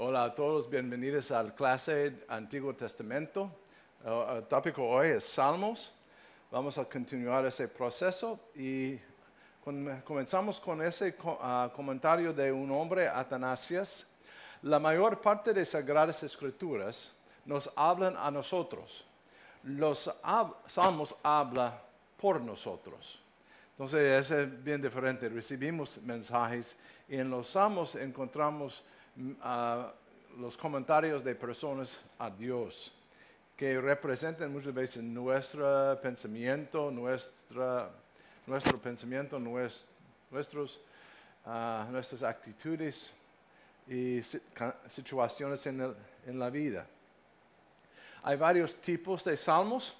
Hola a todos, bienvenidos a la clase Antiguo Testamento. El tópico hoy es Salmos. Vamos a continuar ese proceso y comenzamos con ese comentario de un hombre, Atanasias. La mayor parte de Sagradas Escrituras nos hablan a nosotros. Los Salmos hablan por nosotros. Entonces es bien diferente. Recibimos mensajes y en los Salmos encontramos los comentarios de personas a Dios que representan muchas veces nuestro pensamiento, nuestras actitudes y situaciones en la vida. Hay varios tipos de salmos.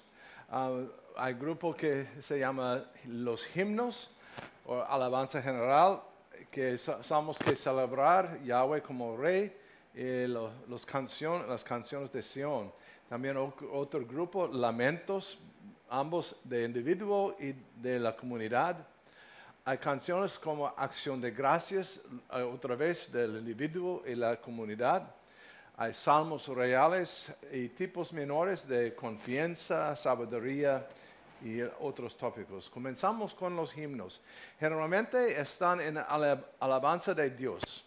Hay grupos que se llaman los himnos o alabanza general, que salmos que celebrar Yahweh como Rey, y las canciones de Sion. También otro grupo, lamentos, ambos de individuo y de la comunidad. Hay canciones como acción de gracias, otra vez del individuo y la comunidad. Hay salmos reales y tipos menores de confianza, sabiduría y otros tópicos. Comenzamos con los himnos. Generalmente están en alabanza de Dios.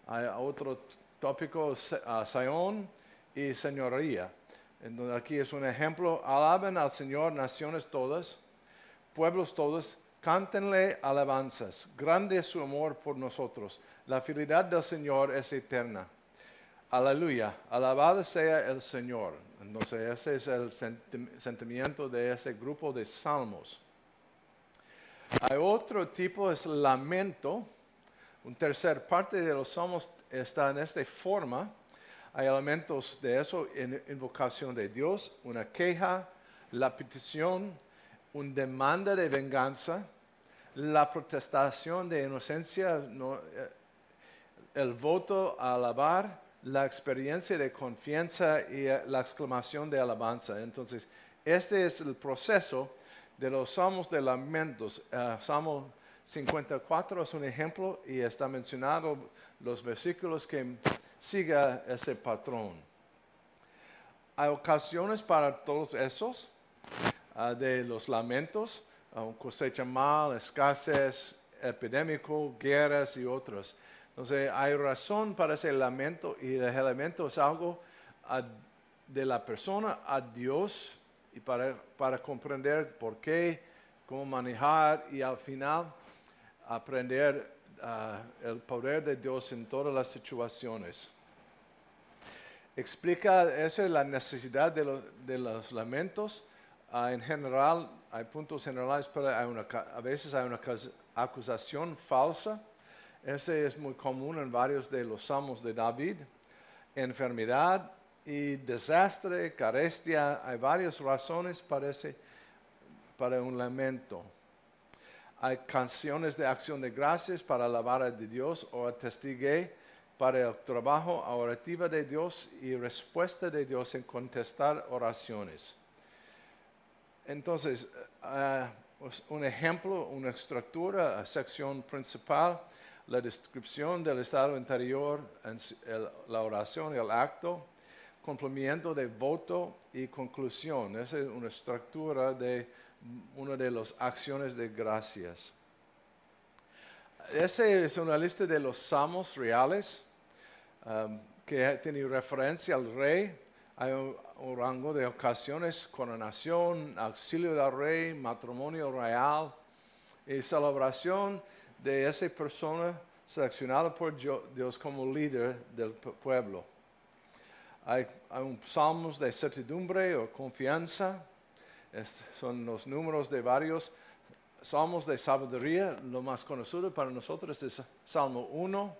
Hay otro tópico, Sion y señoría. Entonces aquí es un ejemplo. Alaben al Señor naciones todas, pueblos todos, cántenle alabanzas. Grande es su amor por nosotros. La fidelidad del Señor es eterna. Aleluya, alabado sea el Señor. Entonces ese es el sentimiento de ese grupo de salmos. Hay otro tipo, es lamento. Una tercera parte de los salmos está en esta forma. Hay elementos de eso, invocación de Dios, una queja, la petición, una demanda de venganza, la protestación de inocencia, el voto a alabar, la experiencia de confianza y la exclamación de alabanza. Entonces, este es el proceso de los salmos de lamentos. Salmo 54 es un ejemplo y está mencionado los versículos que siga ese patrón. Hay ocasiones para todos esos de los lamentos, cosecha mal, escasez, epidémico, guerras y otros. Entonces hay razón para ese lamento y el lamento es algo de la persona a Dios y para comprender por qué, cómo manejar y al final aprender el poder de Dios en todas las situaciones. Explica esa es la necesidad de los lamentos. En general, hay puntos generales, pero a veces hay una acusación falsa. Ese es muy común en varios de los salmos de David. Enfermedad y desastre, carestia, hay varias razones para un lamento. Hay canciones de acción de gracias para alabar a Dios o atestiguar para el trabajo orativo de Dios y respuesta de Dios en contestar oraciones. Entonces, un ejemplo, una estructura, sección principal, la descripción del estado interior, la oración, el acto, cumplimiento de voto y conclusión. Esa es una estructura de una de las acciones de gracias. Esa es una lista de los salmos reales que tiene referencia al rey. Hay un rango de ocasiones, coronación, auxilio del rey, matrimonio real y celebración de esa persona seleccionada por Dios como líder del pueblo. Hay salmos de certidumbre o confianza. Son los números de varios salmos de sabiduría. Lo más conocido para nosotros es Salmo 1,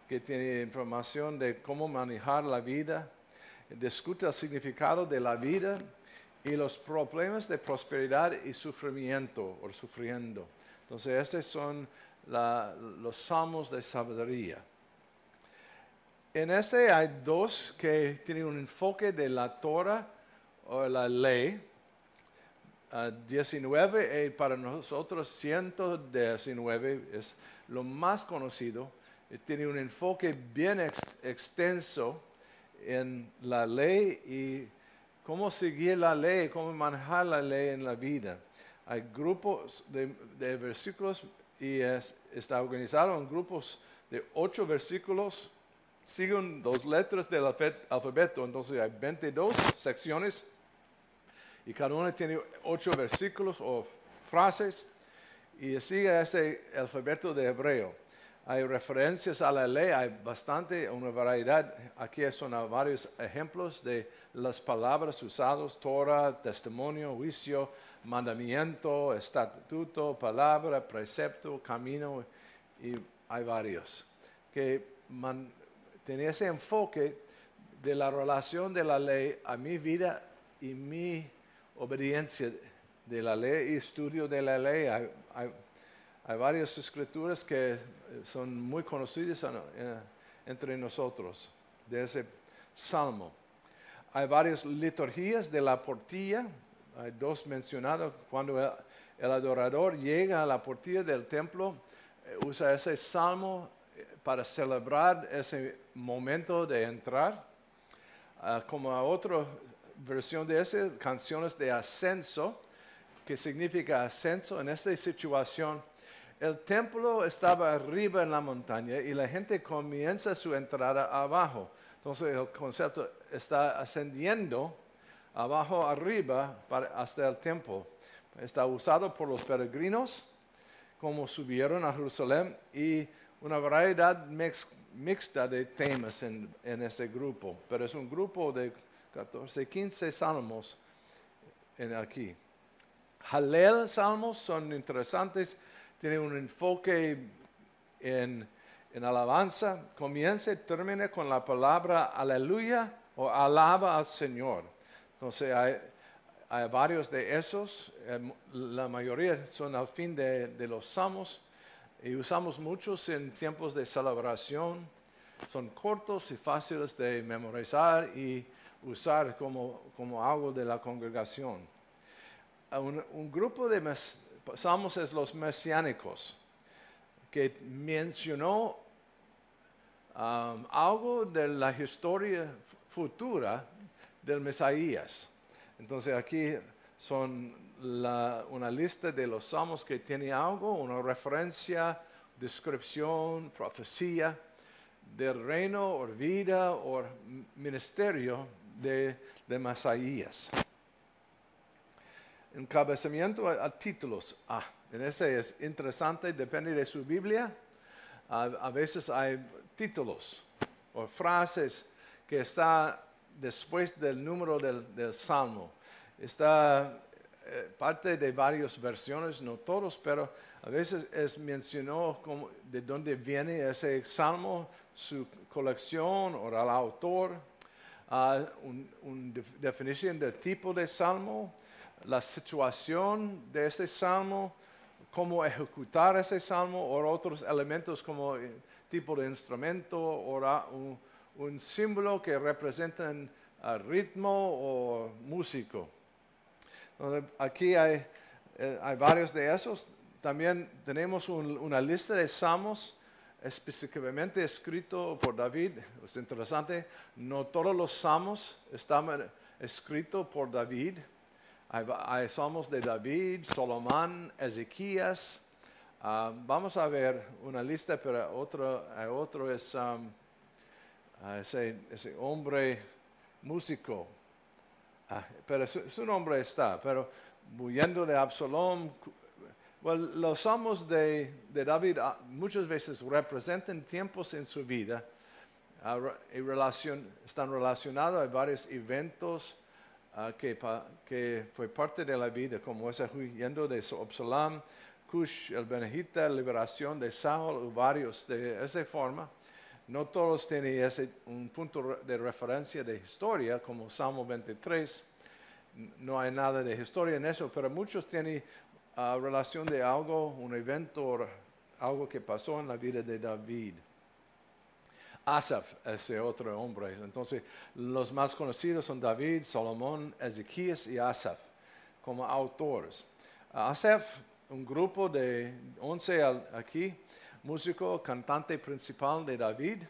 que tiene información de cómo manejar la vida, discute el significado de la vida y los problemas de prosperidad y sufrimiento o sufriendo. Entonces, estos son los salmos de sabiduría. En este hay dos que tienen un enfoque de la Torah o la ley. 19 para nosotros 119 es lo más conocido. tiene un enfoque bien extenso en la ley y cómo seguir la ley, cómo manejar la ley en la vida. Hay grupos de versículos y está organizado en grupos de 8 versículos. Siguen 2 letras del alfabeto, entonces hay 22 secciones y cada una tiene 8 versículos o frases y sigue ese alfabeto de hebreo. Hay referencias a la ley, hay bastante, una variedad. Aquí son varios ejemplos de las palabras usadas: Torah, testimonio, juicio, mandamiento, estatuto, palabra, precepto, camino, y hay varios. Que tiene ese enfoque de la relación de la ley a mi vida y mi obediencia de la ley y estudio de la ley. Hay varias escrituras que son muy conocidas entre nosotros de ese salmo. Hay varias liturgias de la portilla. Hay 2 mencionadas. Cuando el adorador llega a la portilla del templo, usa ese salmo para celebrar ese momento de entrar. Como otra versión de ese, canciones de ascenso, que significa ascenso. En esta situación, el templo estaba arriba en la montaña y la gente comienza su entrada abajo. Entonces el concepto está ascendiendo abajo arriba hasta el templo. Está usado por los peregrinos como subieron a Jerusalén y una variedad mixta de temas en ese grupo. Pero es un grupo de 14, 15 salmos aquí. Hallel salmos son interesantes. Tiene un enfoque en alabanza. Comienza y termina con la palabra aleluya o alaba al Señor. Entonces hay varios de esos. La mayoría son al fin de los salmos. Y usamos muchos en tiempos de celebración. Son cortos y fáciles de memorizar y usar como algo de la congregación. Un grupo de salmos es los mesiánicos, que mencionó algo de la historia futura del Mesías. Entonces aquí son una lista de los salmos que tiene algo, una referencia, descripción, profecía del reino o vida o ministerio de Mesías. Encabezamiento a títulos. En ese es interesante, depende de su Biblia. A veces hay títulos o frases que están después del número del salmo. Está parte de varias versiones, no todos, pero a veces mencionó de dónde viene ese salmo, su colección o el autor, una definición del tipo de salmo, la situación de este salmo, cómo ejecutar ese salmo o otros elementos como tipo de instrumento o un símbolo que representa ritmo o músico. Entonces, aquí hay varios de esos. También tenemos una lista de salmos específicamente escrito por David. Es interesante, no todos los salmos están escritos por David. Hay salmos de David, Salomón, Ezequías. Vamos a ver una lista, pero otro es ese hombre músico. Pero su nombre está, pero huyendo de Absalom. Los salmos de David muchas veces representan tiempos en su vida están relacionados a varios eventos que fue parte de la vida, como ese huyendo de Absalom, Cush, el Benejita, liberación de Saúl, varios de esa forma. No todos tienen un punto de referencia de historia, como Salmo 23. No hay nada de historia en eso, pero muchos tienen relación de algo, un evento, algo que pasó en la vida de David. Asaf, ese otro hombre. Entonces, los más conocidos son David, Salomón, Ezequías y Asaf como autores. Asaf, un grupo de 11 aquí, músico, cantante principal de David.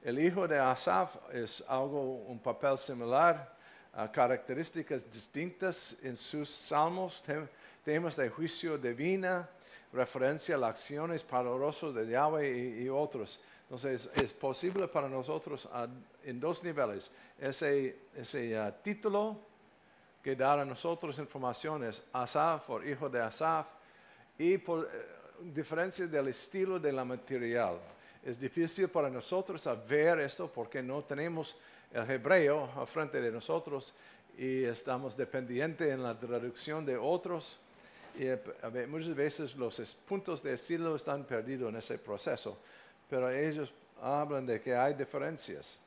El hijo de Asaf es un papel similar, características distintas en sus salmos, temas de juicio divina, referencia a las acciones poderosas de Yahweh y otros. Entonces, es posible para nosotros en dos niveles. Ese título que da a nosotros informaciones, Asaf, por hijo de Asaf, y por diferencia del estilo de la material. Es difícil para nosotros ver esto porque no tenemos el hebreo al frente de nosotros y estamos dependientes en la traducción de otros. Y muchas veces los puntos de estilo están perdidos en ese proceso, pero ellos hablan de que hay diferencias.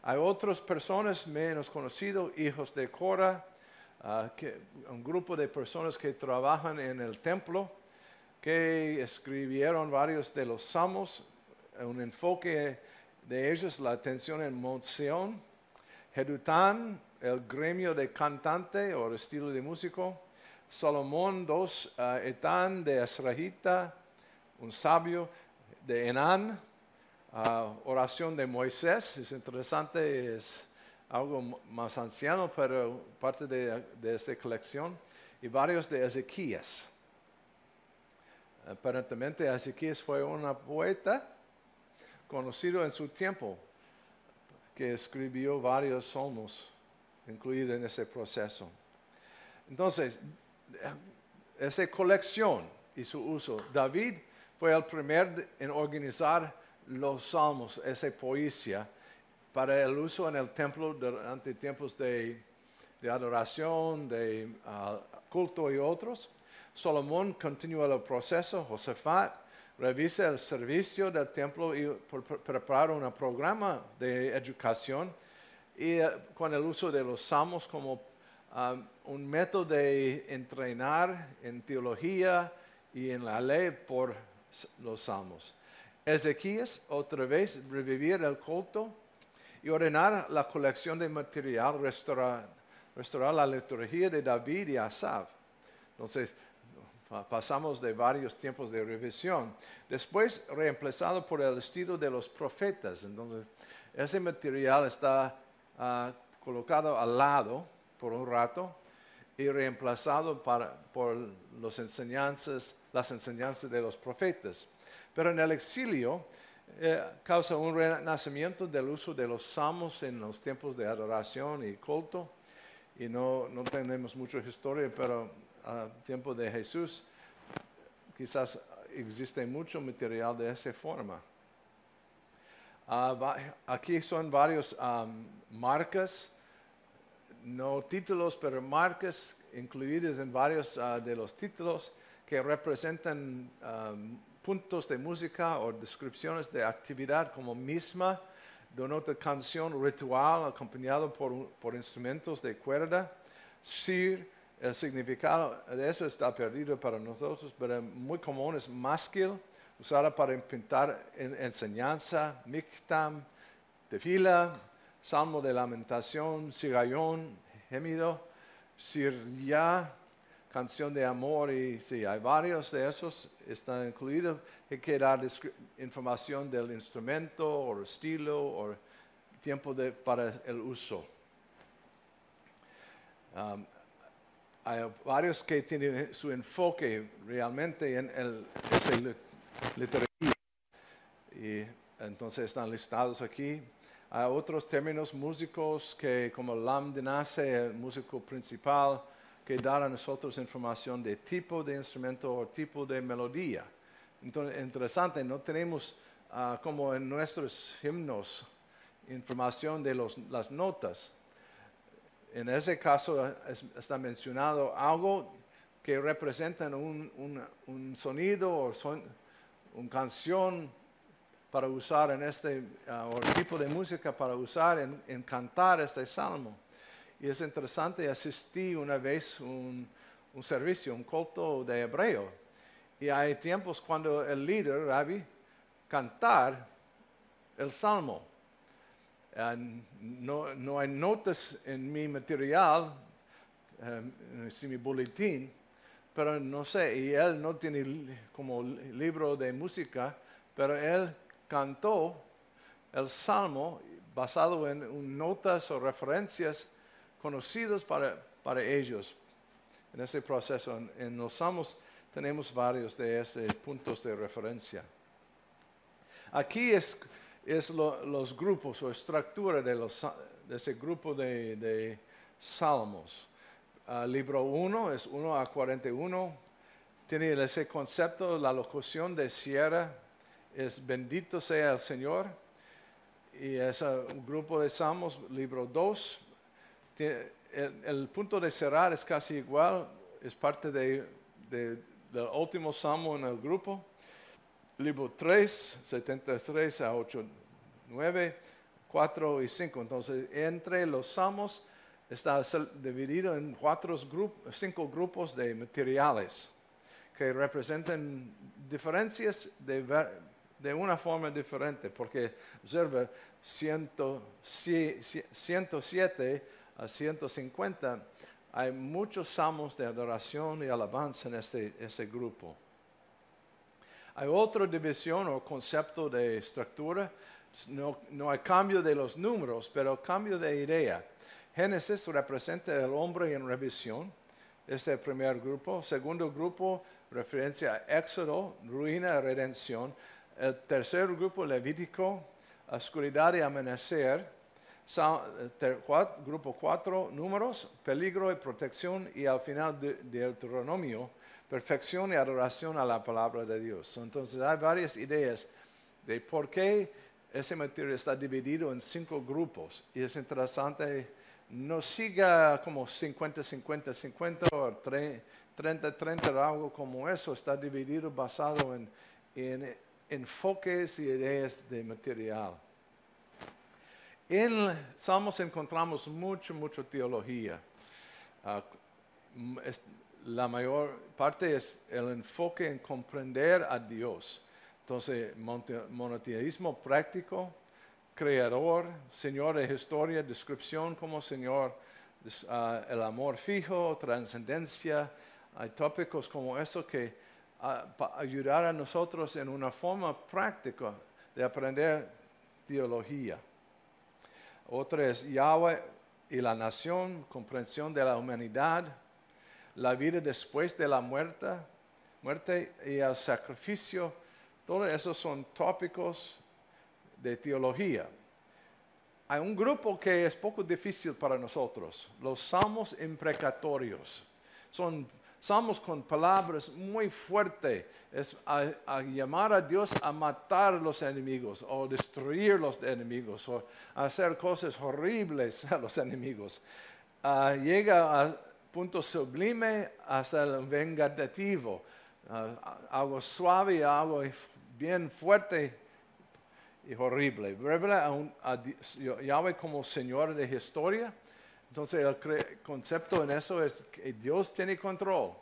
Hay otras personas menos conocidas, hijos de Cora, un grupo de personas que trabajan en el templo, que escribieron varios de los salmos, un enfoque de ellos, la atención en Mount Sion. Jedután, el gremio de cantante o estilo de músico. Salomón, Etán de Esrahita, un sabio de Enán. Oración de Moisés, es interesante, es algo más anciano, pero parte de esta colección. Y varios de Ezequías. Aparentemente Ezequías fue un poeta conocido en su tiempo, que escribió varios salmos incluidos en ese proceso. Entonces, esa colección y su uso, David fue el primero en organizar los salmos, esa poesía, para el uso en el templo durante tiempos de adoración, de culto y otros. Salomón continúa el proceso. Josafat revisa el servicio del templo y prepara un programa de educación y con el uso de los salmos como un método de entrenar en teología y en la ley por los salmos. Ezequías, otra vez, revivir el culto y ordenar la colección de material, restaurar la liturgia de David y Asaf. Entonces, pasamos de varios tiempos de revisión. Después, reemplazado por el estilo de los profetas. Entonces, ese material está colocado al lado por un rato y reemplazado por las enseñanzas de los profetas. Pero en el exilio causa un renacimiento del uso de los salmos en los tiempos de adoración y culto. Y no tenemos mucha historia, pero a tiempo de Jesús quizás existe mucho material de esa forma. Aquí son varios marcas, no títulos, pero marcas incluidas en varios de los títulos que representan puntos de música o descripciones de actividad como misma de una canción ritual acompañado por instrumentos de cuerda. Sir, el significado de eso está perdido para nosotros, pero muy común es másquil, usada para pintar enseñanza, miktam, tefila, salmo de lamentación, sirayón, gemido, sirya, canción de amor, y sí, hay varios de esos, están incluidos, que dar información del instrumento, o estilo, o tiempo para el uso. Hay varios que tienen su enfoque realmente en esa literatura, y entonces están listados aquí. Hay otros términos músicos que, como Lam Dinase, el músico principal, que dan a nosotros información de tipo de instrumento o tipo de melodía. Entonces, interesante, no tenemos como en nuestros himnos información de las notas. En ese caso está mencionado algo que representa un sonido o una canción para usar en o tipo de música para usar en cantar este salmo. Y es interesante, asistí una vez un servicio, un culto de hebreo. Y hay tiempos cuando el líder, Rabbi, cantar el salmo. No hay notas en mi material, en mi boletín, pero no sé, y él no tiene como libro de música, pero él cantó el salmo basado en notas o referencias conocidas para ellos en ese proceso. En los salmos tenemos varios de esos puntos de referencia. Aquí es los grupos o estructura de ese grupo de salmos. Libro 1 es 1 a 41. Tiene ese concepto, la locución de cierre es bendito sea el Señor. Y es un grupo de salmos, libro 2. El punto de cerrar es casi igual, es parte del último salmo en el grupo. Libro 3, 73 a 8, 9, 4 y 5. Entonces, entre los salmos está dividido en 5 grupos de materiales que representan diferencias de una forma diferente, porque observa 107 a 150, hay muchos salmos de adoración y alabanza en ese grupo. Hay otra división o concepto de estructura, no hay cambio de los números, pero cambio de idea. Génesis representa el hombre en revisión, este es el primer grupo. Segundo grupo, referencia a Éxodo, ruina y redención. El tercer grupo, Levítico, oscuridad y amanecer. Grupo 4, números, peligro y protección. Y al final de Deuteronomio, perfección y adoración a la palabra de Dios. Entonces hay varias ideas de por qué ese material está dividido en 5 grupos. Y es interesante, no siga como 50-50-50 o 30-30 o algo como eso. Está dividido basado en enfoques y ideas de material. En Salmos encontramos mucha teología. La mayor parte es el enfoque en comprender a Dios. Entonces, monoteísmo práctico, creador, Señor de historia, descripción como Señor, el amor fijo, trascendencia. Hay tópicos como eso que ayudar a nosotros en una forma práctica de aprender teología. Otra es Yahweh y la nación, comprensión de la humanidad, la vida después de la muerte y el sacrificio. Todos esos son tópicos de teología. Hay un grupo que es poco difícil para nosotros, los salmos imprecatorios. Son salmos con palabras muy fuertes, es a llamar a Dios a matar a los enemigos o destruir los enemigos o hacer cosas horribles a los enemigos. Llega a punto sublime hasta el vengativo, algo suave, algo bien fuerte y horrible. Revela a Yahweh como Señor de historia. Entonces el concepto en eso es que Dios tiene control.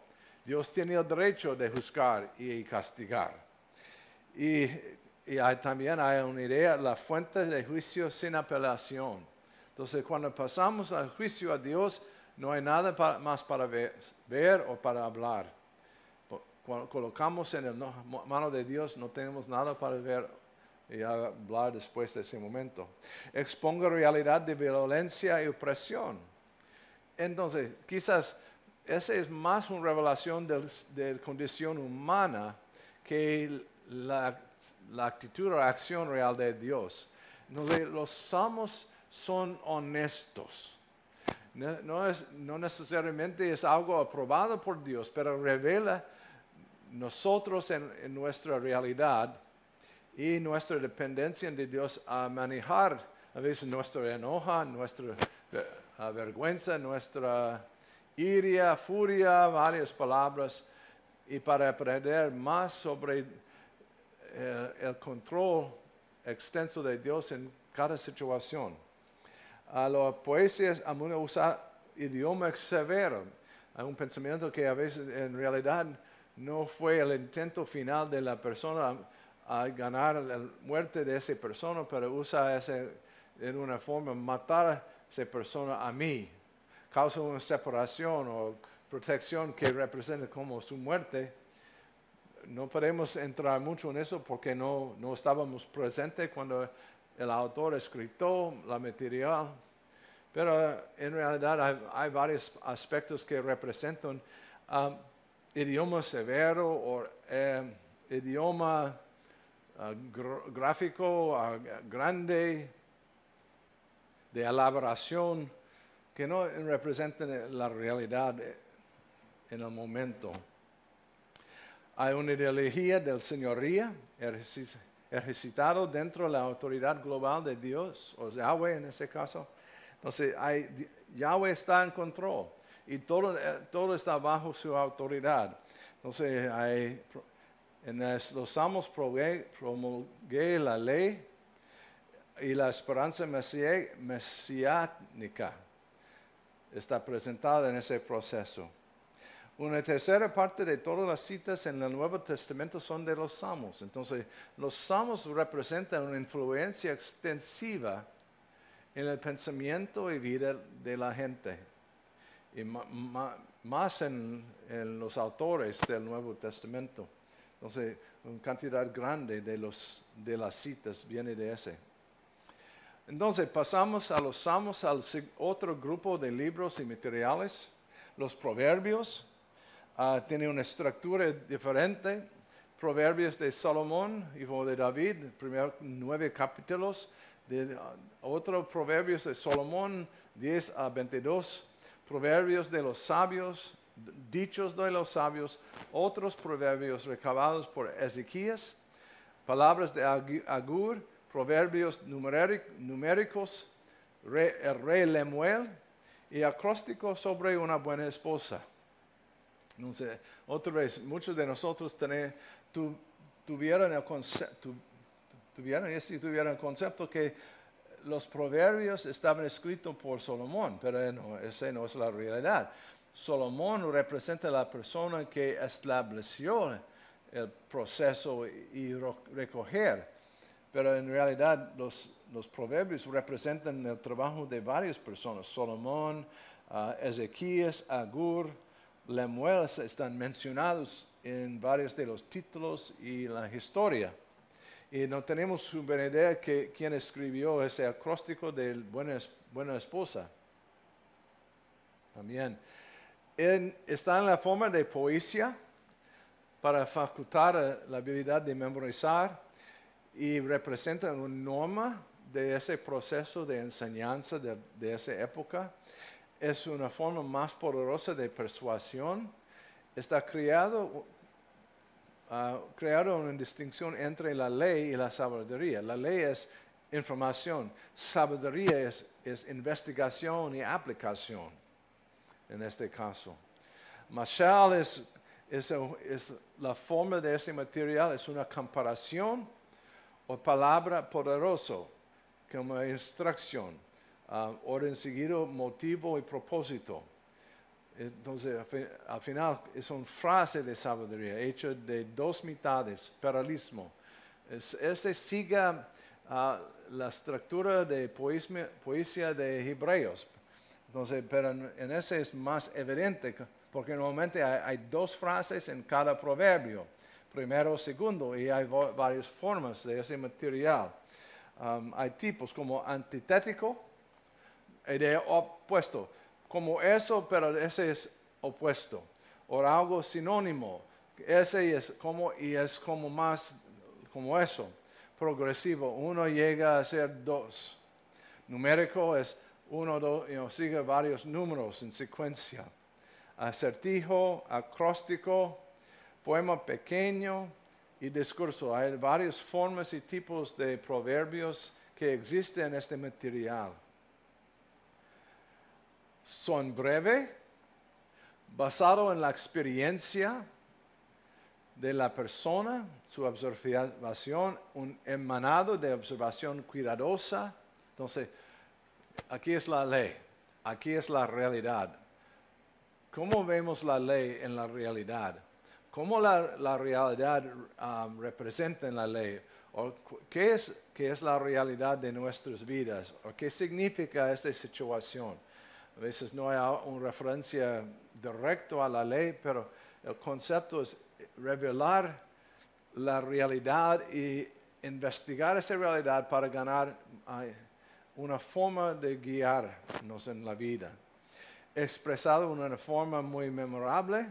Dios tiene el derecho de juzgar y castigar. Y también hay una idea, la fuente de juicio sin apelación. Entonces cuando pasamos al juicio a Dios, no hay nada más para ver o para hablar. Cuando colocamos en la mano de Dios, no tenemos nada para ver y hablar después de ese momento. Exponga realidad de violencia y opresión. Entonces, quizás esa es más una revelación de condición humana que la actitud o acción real de Dios. Entonces, los salmos son honestos. No necesariamente es algo aprobado por Dios, pero revela nosotros en nuestra realidad y nuestra dependencia de Dios a manejar a veces nuestra enojo, nuestra vergüenza, nuestra ira, furia, varias palabras, y para aprender más sobre el control extenso de Dios en cada situación. La poesía usa idioma severo. Hay un pensamiento que a veces en realidad no fue el intento final de la persona a ganar la muerte de esa persona, pero usa en una forma matar a esa persona a mí. Causa una separación o protección que representa como su muerte. No podemos entrar mucho en eso porque no estábamos presentes cuando el autor escribió la material. Pero en realidad hay varios aspectos que representan idioma severo o idioma gráfico grande, de elaboración, que no representan la realidad en el momento. Hay una ideología del señoría ejercitado dentro de la autoridad global de Dios, o Yahweh en ese caso. Entonces, Yahweh está en control y todo está bajo su autoridad. Entonces, los Salmos promulgué la ley y la esperanza mesiánica está presentada en ese proceso. Una tercera parte de todas las citas en el Nuevo Testamento son de los Salmos. Entonces, los Salmos representan una influencia extensiva en el pensamiento y vida de la gente, y más en los autores del Nuevo Testamento. Entonces, una cantidad grande de las citas viene de ese. Entonces, pasamos a los Salmos, al otro grupo de libros y materiales. Los Proverbios tienen una estructura diferente. Proverbios de Salomón, hijo de David, primeros 9 capítulos. Otros Proverbios de Salomón, 10 a 22. Proverbios de los sabios, dichos de los sabios. Otros proverbios recabados por Ezequías. Palabras de Agur, proverbios numéricos, el rey Lemuel y acróstico sobre una buena esposa. Entonces, otra vez, muchos de nosotros tuvieron el concepto que los proverbios estaban escritos por Salomón, pero esa no es la realidad. Salomón representa a la persona que estableció el proceso y recoger, pero en realidad los proverbios representan el trabajo de varias personas. Salomón, Ezequías, Agur, Lemuel están mencionados en varios de los títulos y la historia. Y no tenemos una buena idea de quién escribió ese acróstico de buena esposa. También. Está en la forma de poesía para facultar la habilidad de memorizar y representa una norma de ese proceso de enseñanza de esa época. Es una forma más poderosa de persuasión. Está creado una distinción entre la ley y la sabiduría. La ley es información, sabiduría es investigación y aplicación, en este caso. Mashal es la forma de ese material, es una comparación o palabra poderoso, como instrucción, orden seguido, motivo y propósito. Entonces, al final es una frase de sabiduría, hecha de 2 mitades, paralelismo. Sigue la estructura de poesía de Hebreos. Entonces, pero en ese es más evidente, porque normalmente hay 2 frases en cada proverbio, primero o segundo, y hay varias formas de ese material. Hay tipos como antitético y de opuesto. Como eso, pero ese es opuesto. O algo sinónimo. Ese es como más como eso. Progresivo. 1 llega a ser 2. Numérico es 1, 2, sigue varios números en secuencia. Acertijo, acróstico, poema pequeño y discurso. Hay varias formas y tipos de proverbios que existen en este material. Son breves, basado en la experiencia de la persona, su observación, un emanado de observación cuidadosa. Entonces, aquí es la ley, aquí es la realidad. ¿Cómo vemos la ley en la realidad? ¿Cómo la realidad representa en la ley? ¿O qué es la realidad de nuestras vidas? ¿O qué significa esta situación? A veces no hay una referencia directa a la ley, pero el concepto es revelar la realidad y investigar esa realidad para ganar una forma de guiarnos en la vida. Expresado de una forma muy memorable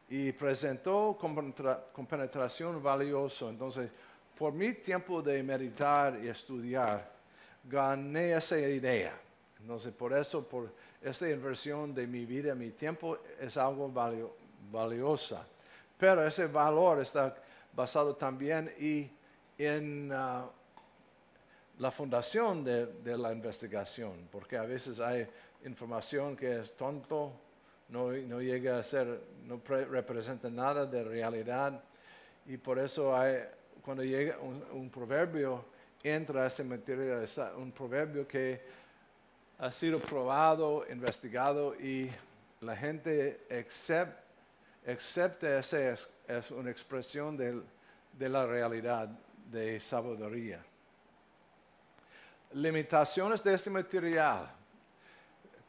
y presentó con penetración valioso. Entonces, por mi tiempo de meditar y estudiar, gané esa idea. Entonces, por eso, por esta inversión de mi vida, mi tiempo, es algo valiosa. Pero ese valor está basado también en la fundación de la investigación, porque a veces hay información que es tonto, no llega a ser, no representa nada de realidad, y por eso cuando llega un proverbio, entra ese material, un proverbio que ha sido probado, investigado, y la gente acepta esa es una expresión de la realidad de sabiduría. Limitaciones de este material.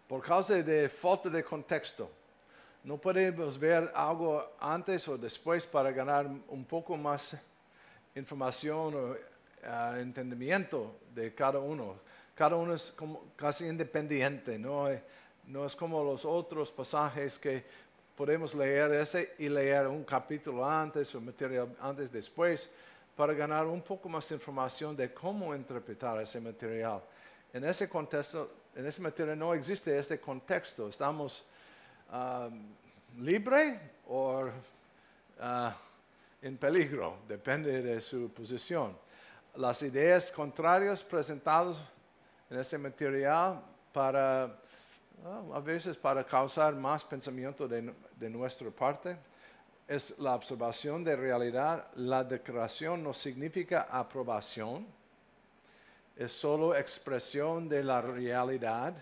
Por causa de falta de contexto, no podemos ver algo antes o después para ganar un poco más información o entendimiento de cada uno. Cada uno es casi independiente, no es como los otros pasajes que podemos leer ese y leer un capítulo antes o material antes después para ganar un poco más de información de cómo interpretar ese material. En ese contexto, en ese material no existe este contexto. Estamos libre o en peligro, depende de su posición. Las ideas contrarias presentadas en ese material a veces para causar más pensamiento de nuestra parte, es la observación de realidad. La declaración no significa aprobación, es solo expresión de la realidad.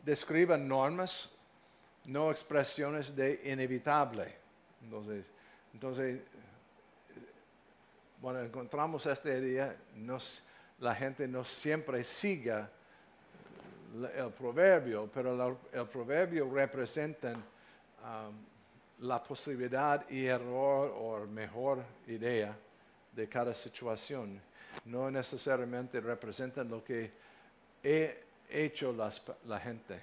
Describe normas, no expresiones de inevitable. Entonces, bueno, encontramos este día, la gente no siempre sigue el proverbio, pero el proverbio representa la posibilidad y error o mejor idea de cada situación. No necesariamente representan lo que he hecho la gente.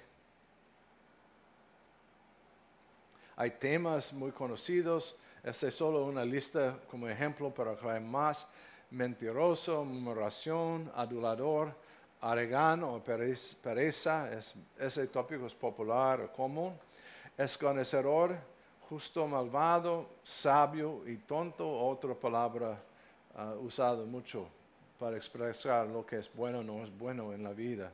Hay temas muy conocidos. Esta es solo una lista como ejemplo, pero hay más. Mentiroso, murmuración, adulador, arrogán o pereza. Ese tópico es popular o común. Escarnecedor, justo, malvado, sabio y tonto. Otra palabra usada mucho para expresar lo que es bueno o no es bueno en la vida.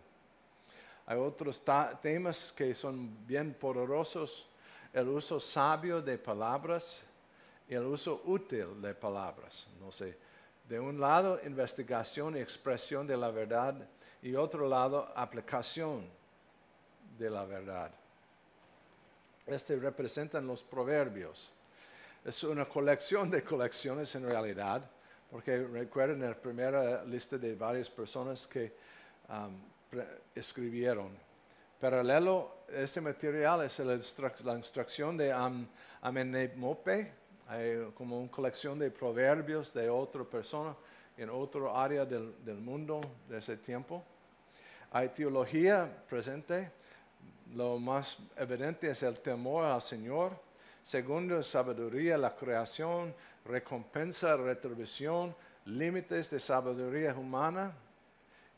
Hay otros temas que son bien poderosos. El uso sabio de palabras y el uso útil de palabras. No sé, de un lado, investigación y expresión de la verdad, y otro lado, aplicación de la verdad. Representan los proverbios. Es una colección de colecciones en realidad, porque recuerden la primera lista de varias personas que escribieron. Paralelo, este material es la instrucción de Amenemope, como una colección de proverbios de otra persona en otro área del mundo de ese tiempo. Hay teología presente. Lo más evidente es el temor al Señor. Segundo, sabiduría, la creación, recompensa, retribución, límites de sabiduría humana.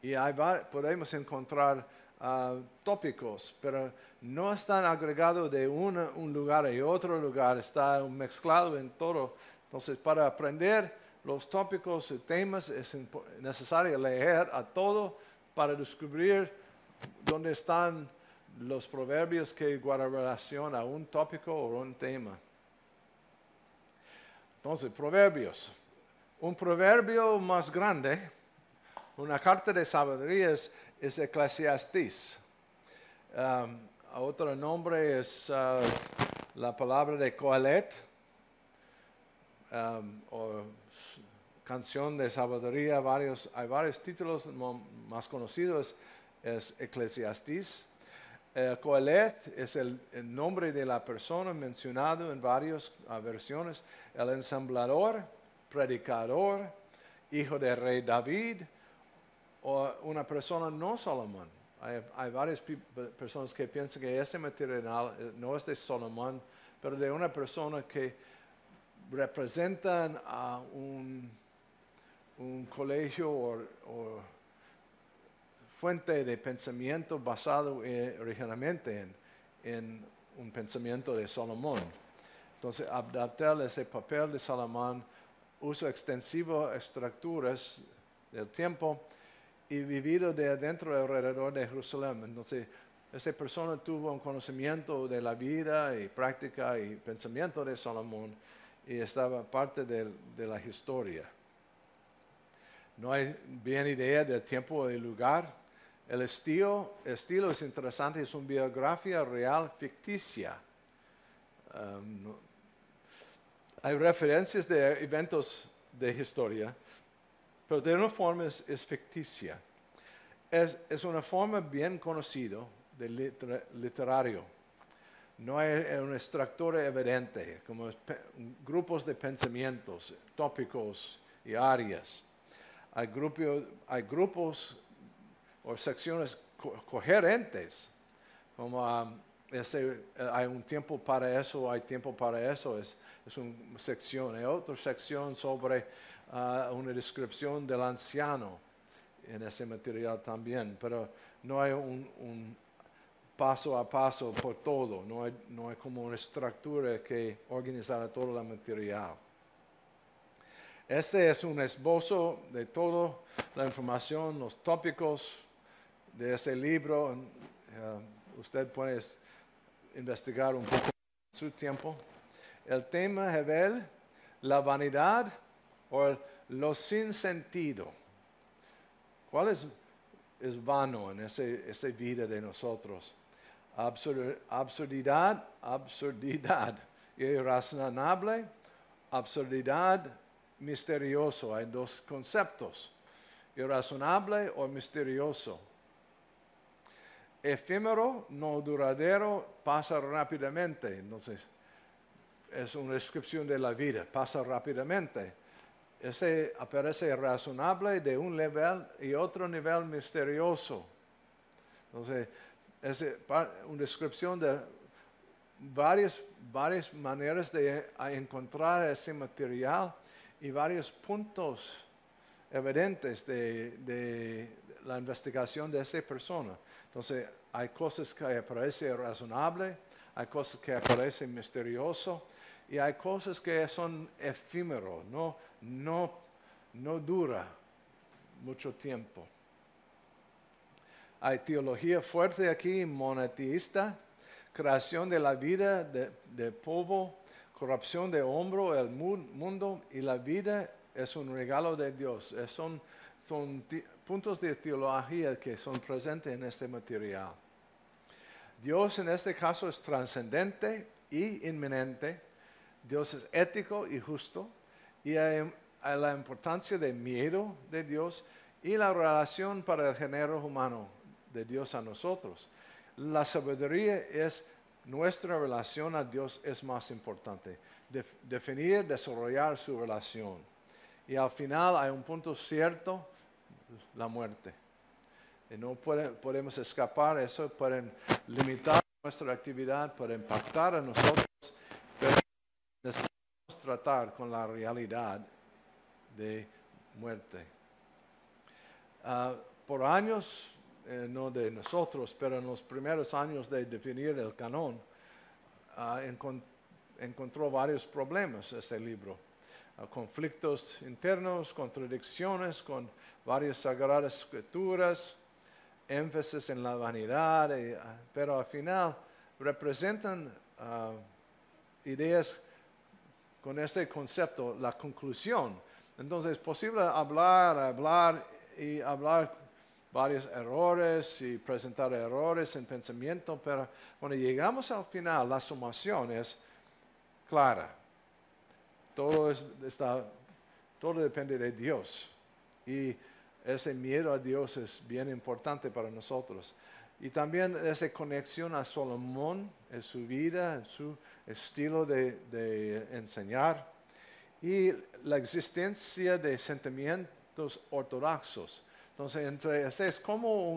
Y podemos encontrar tópicos, pero no están agregados de un lugar a otro lugar, está mezclado en todo. Entonces, para aprender los tópicos y temas es necesario leer a todo para descubrir dónde están los proverbios que guardan relación a un tópico o un tema. Entonces, proverbios. Un proverbio más grande, una carta de sabiduría es Eclesiastés. Otro nombre es la palabra de Coelet, o canción de sabiduría. Hay varios títulos más conocidos, es Eclesiastés. Coeleth es el nombre de la persona mencionado en varias versiones. El ensamblador, predicador, hijo del rey David, o una persona no Salomón. Hay varias personas que piensan que ese material no es de Salomón, pero de una persona que representan a un colegio o fuente de pensamiento basado originalmente en un pensamiento de Salomón. Entonces, adaptar ese papel de Salomón, uso extensivo de estructuras del tiempo y vivido de adentro alrededor de Jerusalén. Entonces, esa persona tuvo un conocimiento de la vida y práctica y pensamiento de Salomón y estaba parte de la historia. No hay bien idea del tiempo y lugar. El estilo es interesante, es una biografía real ficticia. Hay referencias de eventos de historia, pero de una forma es ficticia. Es una forma bien conocida de literario. No hay una estructura evidente, como grupos de pensamientos, tópicos y áreas. Hay grupos o secciones coherentes, como hay un tiempo para eso, hay tiempo para eso, es una sección. Hay otra sección sobre una descripción del anciano en ese material también, pero no hay un paso a paso por todo, no hay como una estructura que organizara todo el material. Este es un esbozo de toda la información, los tópicos de ese libro. Usted puede investigar un poco en su tiempo. El tema Hebel, la vanidad o lo sin sentido. ¿Cuál es vano en esa vida de nosotros? Absurdidad, irrazonable, absurdidad, misterioso. Hay dos conceptos, irrazonable o misterioso. Efímero, no duradero, pasa rápidamente. Entonces, es una descripción de la vida, pasa rápidamente. Ese aparece razonable de un nivel y otro nivel misterioso. Entonces, es una descripción de varias maneras de encontrar ese material y varios puntos evidentes de la investigación de esa persona. Entonces, hay cosas que aparecen razonables, hay cosas que aparecen misterioso y hay cosas que son efímeros, no dura mucho tiempo. Hay teología fuerte aquí, monoteísta, creación de la vida de polvo, corrupción de hombre, el mundo y la vida es un regalo de Dios. Son puntos de teología que son presentes en este material. Dios en este caso es trascendente y inminente. Dios es ético y justo. Y hay la importancia del miedo de Dios y la relación para el género humano de Dios a nosotros. La sabiduría es nuestra relación a Dios es más importante. Definir, desarrollar su relación. Y al final hay un punto cierto, la muerte. Y no podemos escapar, eso pueden limitar nuestra actividad, pueden impactar a nosotros, pero necesitamos tratar con la realidad de muerte. Por años, no de nosotros, pero en los primeros años de definir el canon, encontró varios problemas ese libro. Conflictos internos, contradicciones con varias sagradas escrituras, énfasis en la vanidad, pero al final representan ideas con este concepto, la conclusión. Entonces es posible hablar varios errores y presentar errores en pensamiento, pero cuando llegamos al final, la sumación es clara. Todo depende de Dios. Y ese miedo a Dios es bien importante para nosotros. Y también esa conexión a Salomón, en su vida, en su estilo de enseñar. Y la existencia de sentimientos ortodoxos. Entonces, es como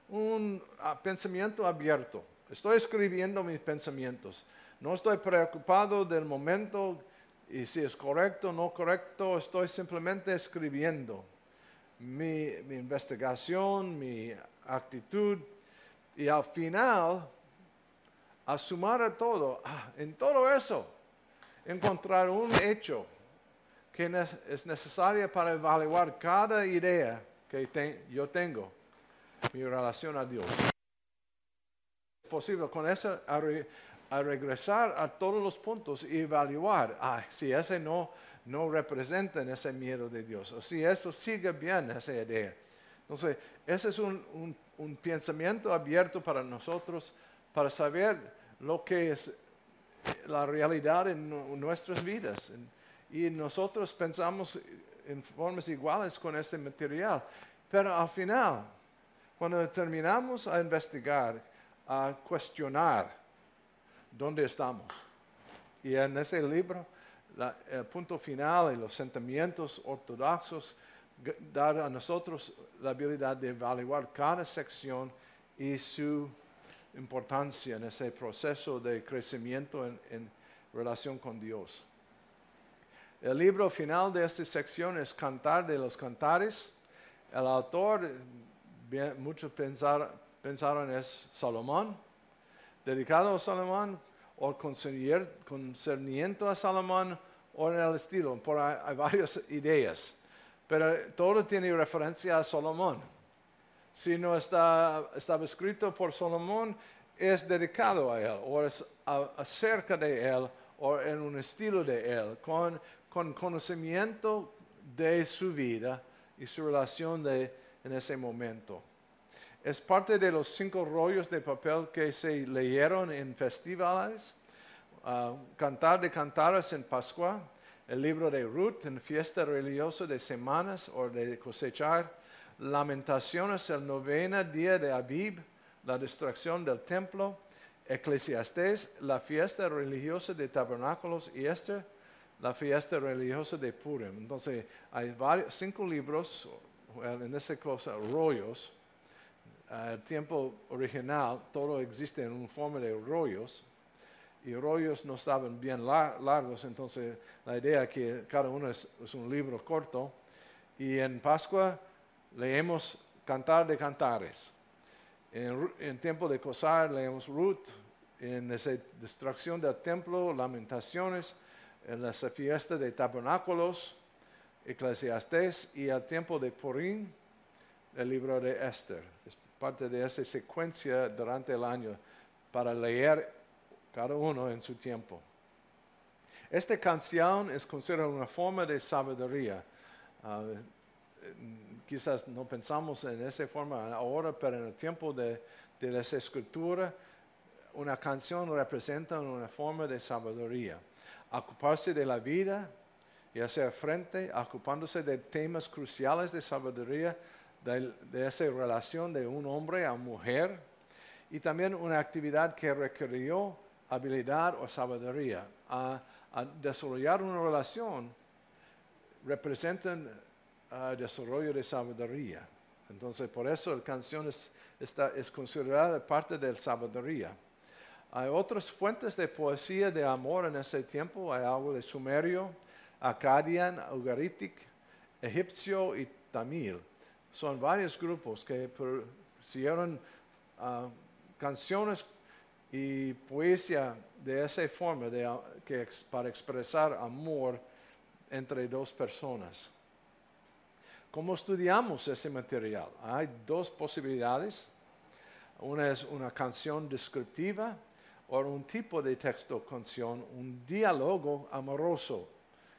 un pensamiento abierto. Estoy escribiendo mis pensamientos. No estoy preocupado del momento y si es correcto o no correcto. Estoy simplemente escribiendo mi investigación, mi actitud. Y al final, a sumar a todo, en todo eso, encontrar un hecho que es necesario para evaluar cada idea que yo tengo, mi relación a Dios. Es posible con eso a regresar a todos los puntos y evaluar, si ese no representa ese miedo de Dios, o si eso sigue bien esa idea. Entonces, ese es un pensamiento abierto para nosotros, para saber lo que es la realidad en nuestras vidas. Y nosotros pensamos en formas iguales con este material. Pero al final, cuando terminamos a investigar, a cuestionar dónde estamos. Y en ese libro, el punto final y los sentimientos ortodoxos dar a nosotros la habilidad de evaluar cada sección y su importancia en ese proceso de crecimiento en relación con Dios. El libro final de esta sección es Cantar de los Cantares. El autor, muchos pensaron es Salomón, dedicado a Salomón, o concerniente a Salomón, o en el estilo. Hay varias ideas, pero todo tiene referencia a Salomón. Si no estaba escrito por Salomón, es dedicado a él, o es acerca de él, o en un estilo de él, con conocimiento de su vida y su relación en ese momento. Es parte de los 5 rollos de papel que se leyeron en festivales, Cantar de Cantares en Pascua, el libro de Ruth en fiesta religiosa de semanas o de cosechar, Lamentaciones el 9º día de Abib, la destrucción del templo, Eclesiastés, la fiesta religiosa de tabernáculos y Esther, la fiesta religiosa de Purim. Entonces, hay 5 libros, en esa cosa, rollos. El tiempo original, todo existe en una forma de rollos, y rollos no estaban bien largos, entonces la idea es que cada uno es un libro corto, y en Pascua leemos Cantar de Cantares. En tiempo de Cosar leemos Ruth, en esa destrucción del templo, Lamentaciones, en la fiesta de tabernáculos, Eclesiastés, y el tiempo de Purim, el libro de Esther. Es parte de esa secuencia durante el año para leer cada uno en su tiempo. Esta canción es considerada una forma de sabiduría. Quizás no pensamos en esa forma ahora, pero en el tiempo de esa escritura, una canción representa una forma de sabiduría. Ocuparse de la vida y hacer frente, ocupándose de temas cruciales de sabiduría, de esa relación de un hombre a mujer, y también una actividad que requirió habilidad o sabiduría. A desarrollar una relación representan desarrollo de sabiduría. Entonces, por eso la canción es considerada parte de la sabiduría. Hay otras fuentes de poesía de amor en ese tiempo. Hay algo de sumerio, acadian, ugaritic, egipcio y tamil. Son varios grupos que hicieron canciones y poesía de esa forma para expresar amor entre 2 personas. ¿Cómo estudiamos ese material? Hay 2 posibilidades. Una es una canción descriptiva o un tipo de texto canción, un diálogo amoroso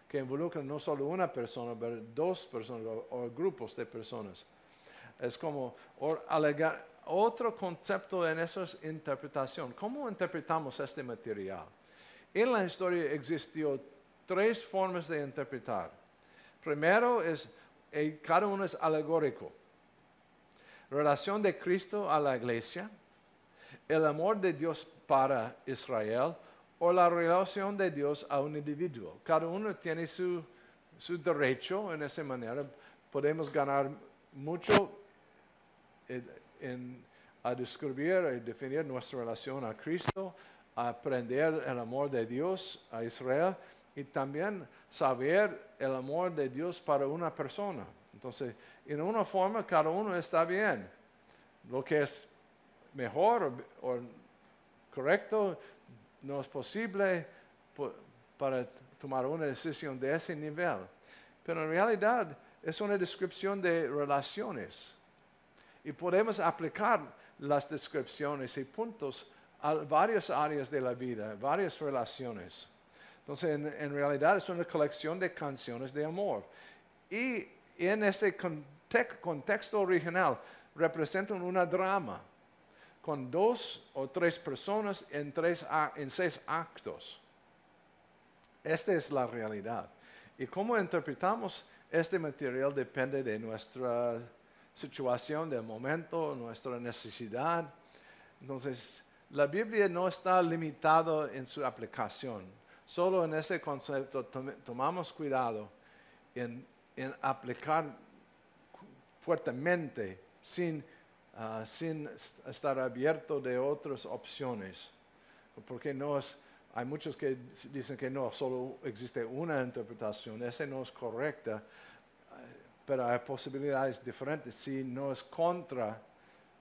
que involucra no solo una persona, pero 2 personas o grupos de personas. Es como otro concepto en eso es interpretación. ¿Cómo interpretamos este material? En la historia existió 3 formas de interpretar. Primero cada uno es alegórico. relación de Cristo a la iglesia, el amor de Dios para Israel o la relación de Dios a un individuo. Cada uno tiene su derecho en esa manera. Podemos ganar mucho a describir y definir nuestra relación a Cristo, a aprender el amor de Dios a Israel y también saber el amor de Dios para una persona. Entonces, en una forma, cada uno está bien. Lo que es mejor o correcto no es posible para tomar una decisión de ese nivel. Pero en realidad es una descripción de relaciones. Y podemos aplicar las descripciones y puntos a varias áreas de la vida, varias relaciones. Entonces, en realidad es una colección de canciones de amor. Y en este contexto original representan una drama con 2 o 3 personas en 6 actos. Esta es la realidad. Y cómo interpretamos este material depende de nuestra situación del momento, nuestra necesidad. Entonces, la Biblia no está limitada en su aplicación. Solo en ese concepto tomamos cuidado en aplicar fuertemente sin estar abierto de otras opciones. Porque hay muchos que dicen que no, solo existe una interpretación. Esa no es correcta, pero hay posibilidades diferentes si no es contra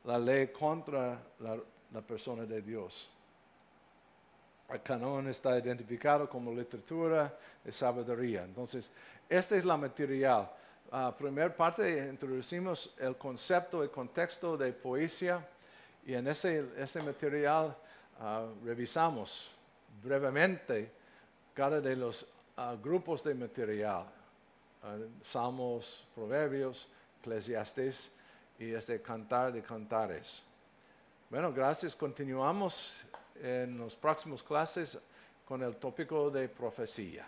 la ley, contra la persona de Dios. El canon está identificado como literatura de sabiduría. Entonces, este es la material. Primera parte, introducimos el concepto y contexto de poesía y en ese material revisamos brevemente cada de los grupos de material. Salmos, Proverbios, Eclesiastes y Cantar de Cantares. Bueno, gracias. Continuamos en las próximas clases con el tópico de profecía.